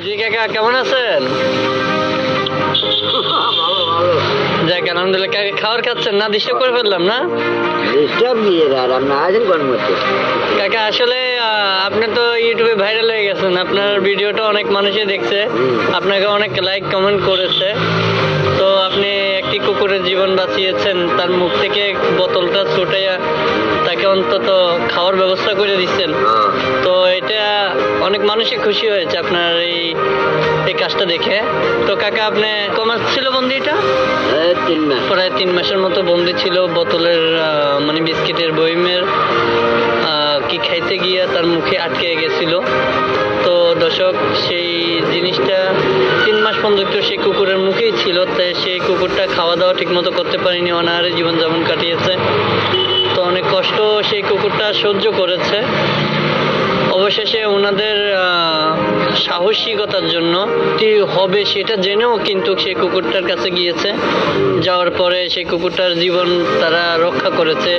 জি কাকা, কেমন আছেন? যাক আলহামদুলিল্লাহ। কাকা খাবার খাচ্ছেন না? ডিস্টার্ব করে ফেললাম না? কাকা আসলে আপনি তো ইউটিউবে ভাইরাল হয়ে গেছেন, আপনার ভিডিওটা অনেক মানুষই দেখছে, আপনাকে অনেক লাইক কমেন্ট করেছে। তো আপনি একটি কুকুরের জীবন বাঁচিয়েছেন, তার মুখ থেকে বোতলটা ছুটাইয়া তাকে অন্তত খাওয়ার ব্যবস্থা করে দিচ্ছেন। তো এটা অনেক মানুষই খুশি হয়েছে আপনার এই কাজটা দেখে। তো কাকা আপনি কমাস ছিল বন্দি? এটা 3 মাস। প্রায় 3 মাসের মতো বন্দি ছিল বোতলের মানে বিস্কিটের বইমের কি খাইতে গিয়ে তার মুখে আটকে গেছিল। তো দর্শক, সেই জিনিসটা 3 মাস পর্যন্ত সেই কুকুরের মুখেই ছিল, তাই সেই কুকুরটা খাওয়া দাওয়া ঠিক মতো করতে পারেনি, অনাহারে জীবনযাপন কাটিয়েছে। তো অনেক কষ্ট সেই কুকুরটা সহ্য করেছে। অবশেষে ওনাদের সাহসিকতার জন্য কি হবে সেটা জেনেও কিন্তু সেই কুকুরটার কাছে গিয়েছে। যাওয়ার পরে সেই কুকুরটার জীবন তারা রক্ষা করেছে।